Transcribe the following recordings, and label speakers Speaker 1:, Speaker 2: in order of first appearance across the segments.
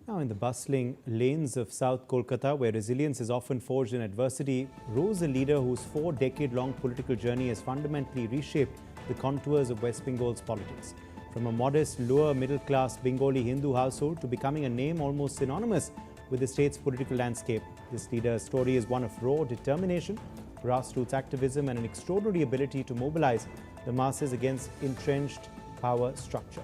Speaker 1: Now, in the bustling lanes of South Kolkata, where resilience is often forged in adversity, rose a leader whose 4-decade-long political journey has fundamentally reshaped the contours of West Bengal's politics. From a modest, lower-middle-class Bengali Hindu household to becoming a name almost synonymous with the state's political landscape, this leader's story is one of raw determination, grassroots activism, and an extraordinary ability to mobilize the masses against entrenched power structure.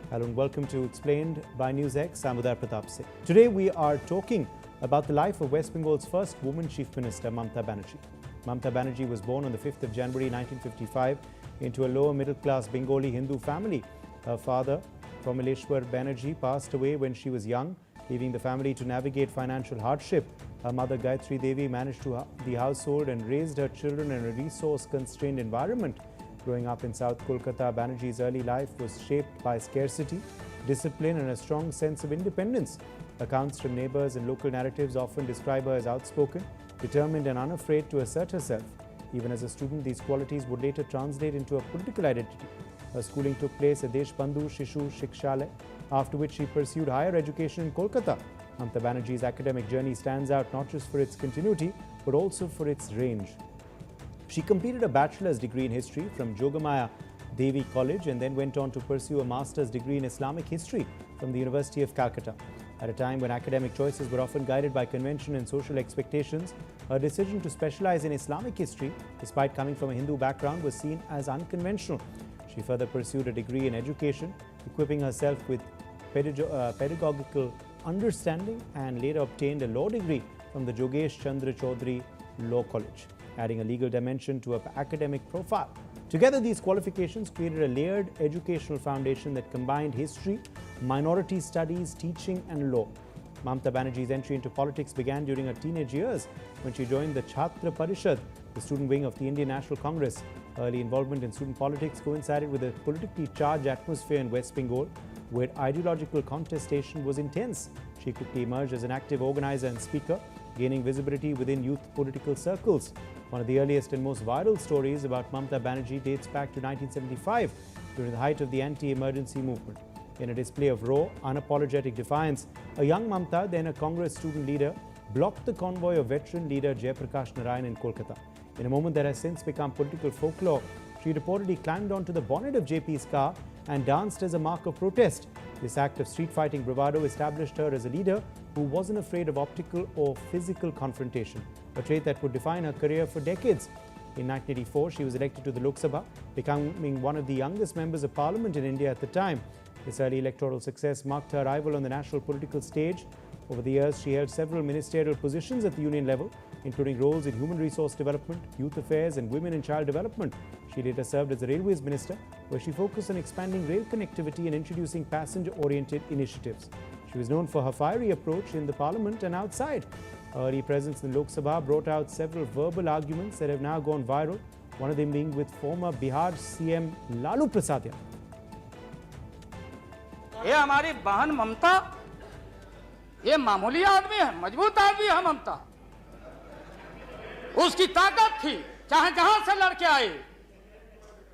Speaker 1: Hello and welcome to Explained by Newsx. I'm Uday Pratap Singh. Today we are talking about the life of West Bengal's first woman Chief Minister, Mamata Banerjee. Mamata Banerjee was born on the 5th of January 1955 into a lower middle-class Bengali Hindu family. Her father, Mamata Banerjee, passed away when she was young, leaving the family to navigate financial hardship. Her mother, Gayatri Devi, managed the household and raised her children in a resource-constrained environment. Growing up in South Kolkata, Banerjee's early life was shaped by scarcity, discipline, and a strong sense of independence. Accounts from neighbors and local narratives often describe her as outspoken, determined, and unafraid to assert herself. Even as a student, these qualities would later translate into a political identity. Her schooling took place at Deshbandhu Shishu Shikshalaya, after which she pursued higher education in Kolkata. Mamata Banerjee's academic journey stands out not just for its continuity, but also for its range. She completed a bachelor's degree in history from Jogamaya Devi College and then went on to pursue a master's degree in Islamic history from the University of Calcutta. At a time when academic choices were often guided by convention and social expectations, her decision to specialize in Islamic history, despite coming from a Hindu background, was seen as unconventional. She further pursued a degree in education, equipping herself with pedagogical understanding, and later obtained a law degree from the Jogesh Chandra Chaudhary Law College, adding a legal dimension to her academic profile. Together, these qualifications created a layered educational foundation that combined history, minority studies, teaching, and law. Mamata Banerjee's entry into politics began during her teenage years when she joined the Chhatra Parishad, the student wing of the Indian National Congress. Early involvement in student politics coincided with a politically charged atmosphere in West Bengal, where ideological contestation was intense. She quickly emerged as an active organizer and speaker, gaining visibility within youth political circles. One of the earliest and most viral stories about Mamata Banerjee dates back to 1975, during the height of the anti-emergency movement. In a display of raw, unapologetic defiance, a young Mamata, then a Congress student leader, blocked the convoy of veteran leader Jayaprakash Narayan in Kolkata. In a moment that has since become political folklore, she reportedly climbed onto the bonnet of JP's car and danced as a mark of protest. This act of street-fighting bravado established her as a leader who wasn't afraid of optical or physical confrontation, a trait that would define her career for decades. In 1984, she was elected to the Lok Sabha, becoming one of the youngest members of parliament in India at the time. This early electoral success marked her arrival on the national political stage. Over the years, she held several ministerial positions at the union level, including roles in human resource development, youth affairs, and women and child development. She later served as the Railways Minister, where she focused on expanding rail connectivity and introducing passenger-oriented initiatives. She was known for her fiery approach in the Parliament and outside. Her early presence in the Lok Sabha brought out several verbal arguments that have now gone viral, one of them being with former Bihar CM Lalu Prasad.
Speaker 2: ये हमारी बहन ममता, ये मामूली आदमी है, मजबूत आदमी है ममता। उसकी ताकत थी, चाहे जहां से लड़के आए।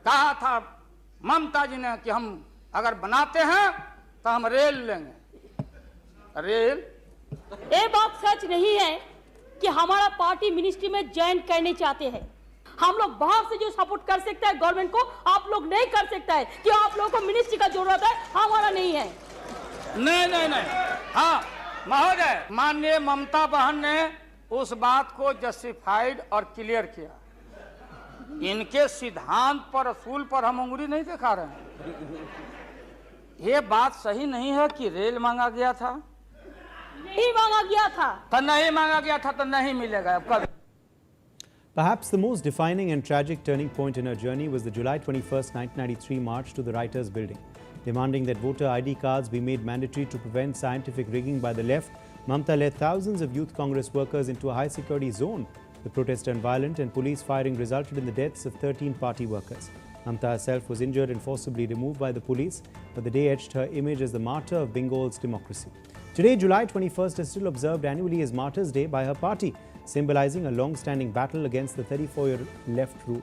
Speaker 2: कहा था ममता जी ने कि हम अगर बनाते हैं तो हम रेल लेंगे। रेल?
Speaker 3: ये बात सच नहीं है कि हमारा पार्टी मिनिस्ट्री में ज्वाइन करने चाहते हैं। हम लोग बाहर से जो सपोर्ट कर सकते हैं गवर्नमेंट को, आप लोग नहीं कर सकता है कि आप लोगों को मिनिस्ट्री का जरूरत है, हमारा नहीं है।
Speaker 2: नहीं। हाँ महोदय, माननीय ममता बहन ने उस बात को जस्टिफाइड और क्लियर किया। इनके सिद्धांत पर, असूल पर हम उंगली नहीं दिखा रहे हैं। ये बात सही नहीं है कि रेल मांगा गया था।
Speaker 3: नहीं मांगा गया था
Speaker 2: तो नहीं मांगा गया था तो नहीं मिलेगा कभी।
Speaker 1: Perhaps the most defining and tragic turning point in her journey was the July 21, 1993 march to the Writers' Building. Demanding that voter ID cards be made mandatory to prevent scientific rigging by the left, Mamata led thousands of youth Congress workers into a high-security zone. The protests turned violent and police firing resulted in the deaths of 13 party workers. Mamata herself was injured and forcibly removed by the police, but the day etched her image as the martyr of Bengal's democracy. Today, July 21st is still observed annually as Martyrs' Day by her party, symbolizing a long-standing battle against the 34-year left rule.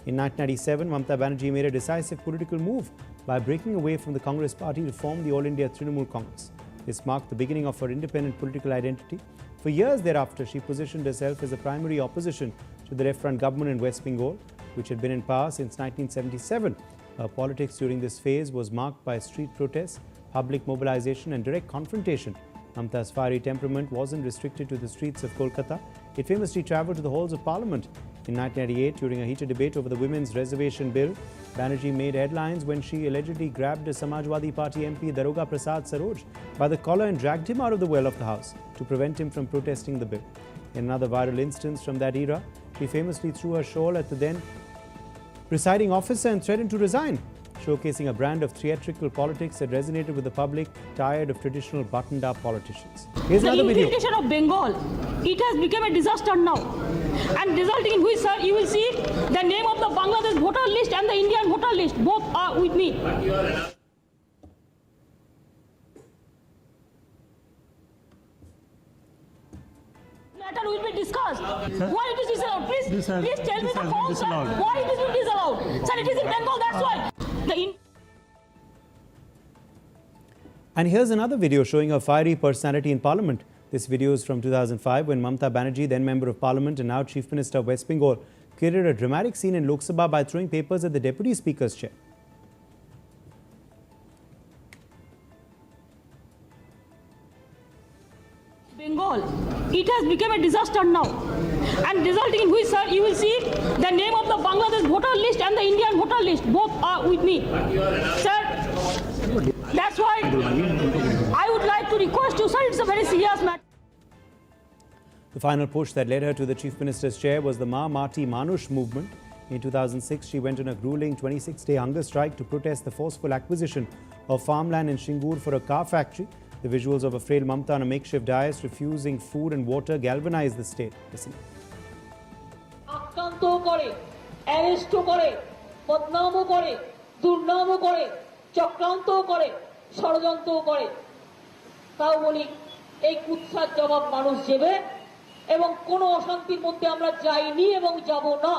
Speaker 1: In 1997, Mamata Banerjee made a decisive political move by breaking away from the Congress party to form the All India Trinamool Congress. This marked the beginning of her independent political identity. For years thereafter, she positioned herself as a primary opposition to the left-front government in West Bengal, which had been in power since 1977. Her politics during this phase was marked by street protests, public mobilization and direct confrontation. Mamata's fiery temperament wasn't restricted to the streets of Kolkata. It famously travelled to the halls of Parliament. In 1998, during a heated debate over the Women's Reservation Bill, Banerjee made headlines when she allegedly grabbed a Samajwadi Party MP Daroga Prasad Saroj by the collar and dragged him out of the well of the House to prevent him from protesting the bill. In another viral instance from that era, she famously threw her shawl at the then presiding officer and threatened to resign, showcasing a brand of theatrical politics that resonated with the public tired of traditional buttoned-up politicians. Here's another video.
Speaker 3: The infiltration of Bengal, it has become a disaster now, and resulting in which, sir, you will see the name of the Bangladesh voter list and the Indian voter list both are with me. Matter will be discussed. Why it is disallowed? Please tell me the cause, sir. Why it is disallowed? Sir, it is in Bengal, that's why.
Speaker 1: And here's another video showing her fiery personality in Parliament. This video is from 2005 when Mamata Banerjee, then Member of Parliament and now Chief Minister of West Bengal, created a dramatic scene in Lok Sabha by throwing papers at the Deputy Speaker's chair.
Speaker 3: Bengal, it has become a disaster now, and resulting in which, sir, you will see the name of the Bangladesh voter list and the Indian voter list both are with me. Sir, that's why I would like to request you, sir, it's a very serious matter.
Speaker 1: The final push that led her to the Chief Minister's chair was the Ma Mati Manush movement. In 2006, she went on a grueling 26-day hunger strike to protest the forceful acquisition of farmland in Shingur for a car factory. The visuals of a frail Mamata on a makeshift dais refusing food and water galvanized the state. Listen.
Speaker 3: আক্রান্ত করে, arrest করে, বদনাম করে, দুর্নাম করে, চক্রান্ত করে, ষড়যন্ত্র করে। তাও বলি এই কুৎসার জবাব মানুষ দেবে এবং কোনো অশান্তির মধ্যে আমরা যাইনি এবং যাব না।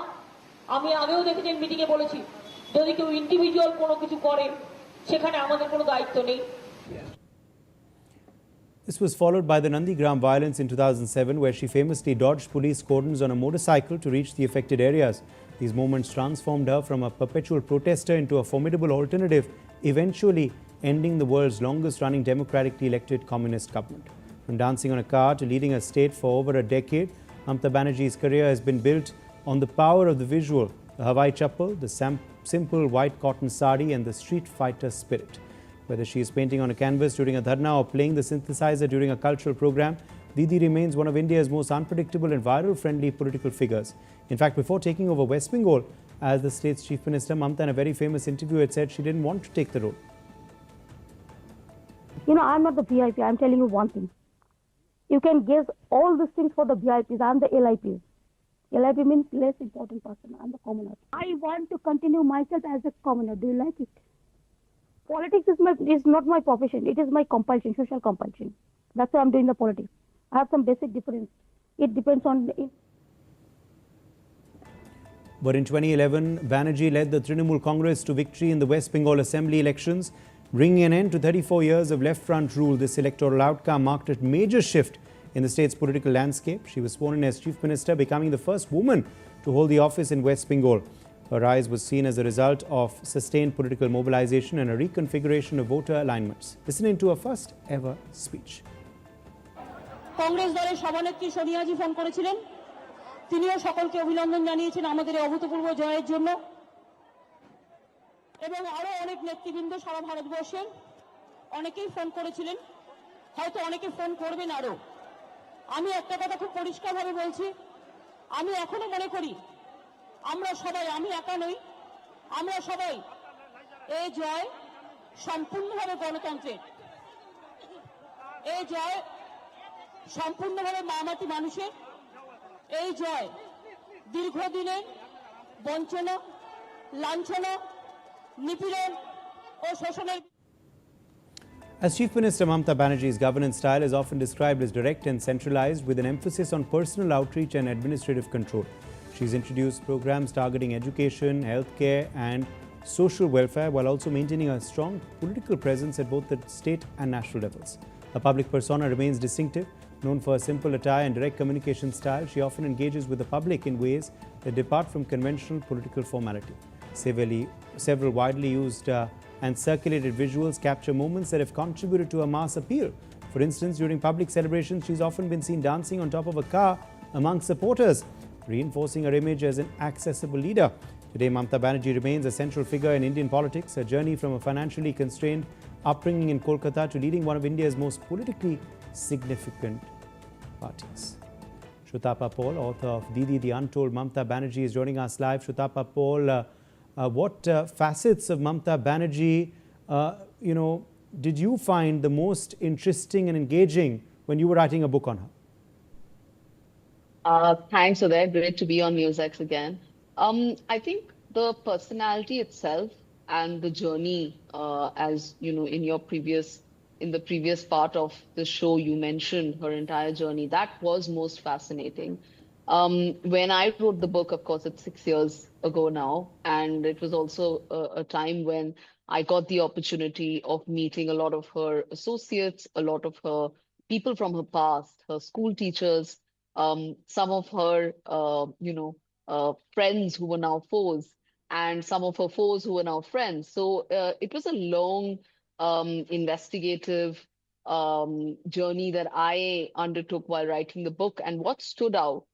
Speaker 3: আমি আগেও দেখেছেন মিটিংয়ে বলেছি যদি কেউ ইন্ডিভিজুয়াল কোনো কিছু করে সেখানে আমাদের কোনো দায়িত্ব নেই।
Speaker 1: This was followed by the Nandigram violence in 2007, where she famously dodged police cordons on a motorcycle to reach the affected areas. These moments transformed her from a perpetual protester into a formidable alternative, eventually ending the world's longest-running democratically elected communist government. From dancing on a car to leading a state for over a decade, Mamata Banerjee's career has been built on the power of the visual, the Hawaii chappal, the simple white cotton sari and the street fighter spirit. Whether she is painting on a canvas during a dharna or playing the synthesizer during a cultural program, Didi remains one of India's most unpredictable and viral-friendly political figures. In fact, before taking over West Bengal as the state's chief minister, Mamata in a very famous interview had said she didn't want to take the role.
Speaker 4: You know, I'm not the VIP. I'm telling you one thing. You can guess all these things for the VIPs. I'm the LIPs. LIP means less important person. I'm the commoner. I want to continue myself as a commoner. Do you like it? Politics is not my profession. It is my compulsion, social compulsion. That's why I'm doing the politics. I have some basic difference. It depends on...
Speaker 1: But in 2011, Banerjee led the Trinamool Congress to victory in the West Bengal Assembly elections, bringing an end to 34 years of left-front rule. This electoral outcome marked a major shift in the state's political landscape. She was sworn in as Chief Minister, becoming the first woman to hold the office in West Bengal. Her rise was seen as a result of sustained political mobilization and a reconfiguration of voter alignments. Listening to her first ever speech.
Speaker 3: Congress দলের সভানেত্রী সোনিয়াজি phone করেছিলেন, তিনিও সকলকে অভিনন্দন জানিয়েছেন আমাদের এই অভূতপূর্ব জয়ের জন্য, এবং আরো অনেক নেতৃবৃন্দ সারা ভারতবর্ষের অনেকেই ফোন করেছিলেন, হয়তো অনেকে ফোন করবেন আরো। আমি একটা কথা খুব পরিষ্কারভাবে বলছি, আমি এখনো মনে করি আমরা সবাই, আমি একা নই, আমরা সবাই এই জয় সম্পূর্ণভাবে গণতন্ত্রের, এই জয় সম্পূর্ণভাবে মামাটি মানুষের, এই জয় দীর্ঘদিনের বঞ্চনা, লাঞ্ছনা, নিপীড়ন ও শোষণের।
Speaker 1: As Chief Minister, Mamata Banerjee's governance style is often described as direct and centralized, with an emphasis on personal outreach and administrative control. She's introduced programs targeting education, healthcare and social welfare, while also maintaining a strong political presence at both the state and national levels. Her public persona remains distinctive. Known for a simple attire and direct communication style, she often engages with the public in ways that depart from conventional political formality. Several widely used and circulated visuals capture moments that have contributed to her mass appeal. For instance, during public celebrations, she's often been seen dancing on top of a car among supporters, reinforcing her image as an accessible leader. Today, Mamata Banerjee remains a central figure in Indian politics. Her journey from a financially constrained upbringing in Kolkata to leading one of India's most politically significant parties. Shrutapa Paul, author of Didi, The Untold Mamata Banerjee, is joining us live. Shrutapa Paul, what facets of Mamata Banerjee, did you find the most interesting and engaging when you were writing a book on her?
Speaker 5: Thanks, Uday. Great to be on Newsx again. I think the personality itself and the journey, as you know, in the previous part of the show, you mentioned her entire journey. That was most fascinating. When I wrote the book, of course, it's 6 years ago now, and it was also a time when I got the opportunity of meeting a lot of her associates, a lot of her people from her past, her school teachers, some of her, friends who were now foes, and some of her foes who were now friends. So it was a long, investigative journey that I undertook while writing the book. And what stood out,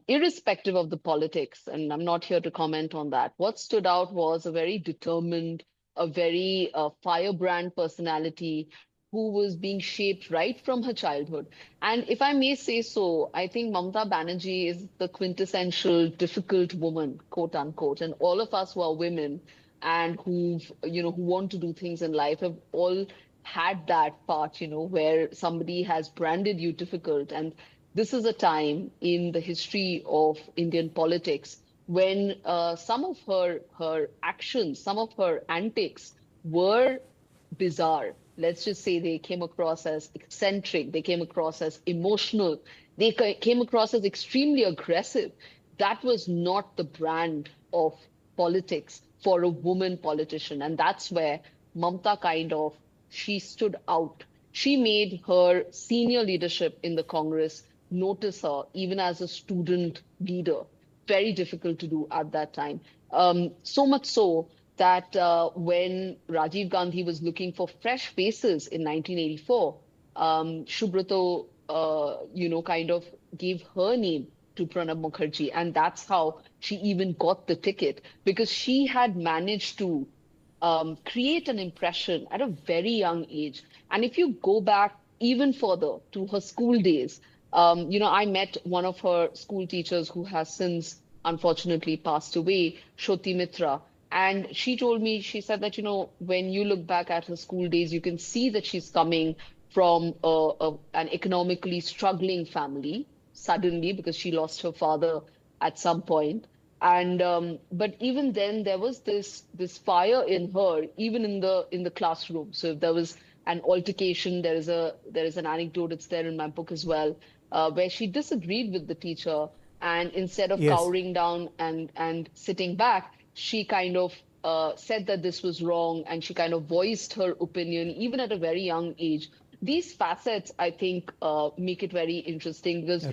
Speaker 5: irrespective of the politics, and I'm not here to comment on that, what stood out was a very determined, a very firebrand personality who was being shaped right from her childhood. And if I may say so, I think Mamata Banerjee is the quintessential difficult woman, quote unquote. And all of us who are women and who want to do things in life have all had that part, where somebody has branded you difficult. And this is a time in the history of Indian politics when some of her actions, some of her antics were bizarre. Let's just say they came across as eccentric, they came across as emotional, they came across as extremely aggressive. That was not the brand of politics for a woman politician. And that's where Mamata she stood out. She made her senior leadership in the Congress notice her, even as a student leader. Very difficult to do at that time. So much so that when Rajiv Gandhi was looking for fresh faces in 1984, Subrata, gave her name to Pranab Mukherjee. And that's how she even got the ticket, because she had managed to create an impression at a very young age. And if you go back even further to her school days, I met one of her school teachers who has since unfortunately passed away, Shoti Mitra. And she told me, she said that, when you look back at her school days, you can see that she's coming from an economically struggling family suddenly, because she lost her father at some point. And but even then, there was this fire in her, even in the classroom. So if there was an altercation, there is an anecdote, it's there in my book as well, where she disagreed with the teacher, and instead of cowering down and sitting back, she kind of said that this was wrong, and she kind of voiced her opinion even at a very young age. These facets, I think, make it very interesting because,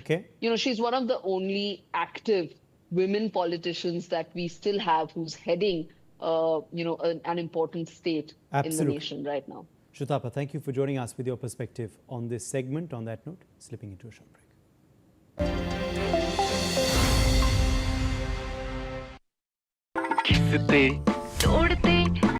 Speaker 5: she's one of the only active women politicians that we still have who's heading, an important state in the nation right now.
Speaker 1: Shrutapa, thank you for joining us with your perspective on this segment. On that note, slipping into a short break.
Speaker 6: तोड़ते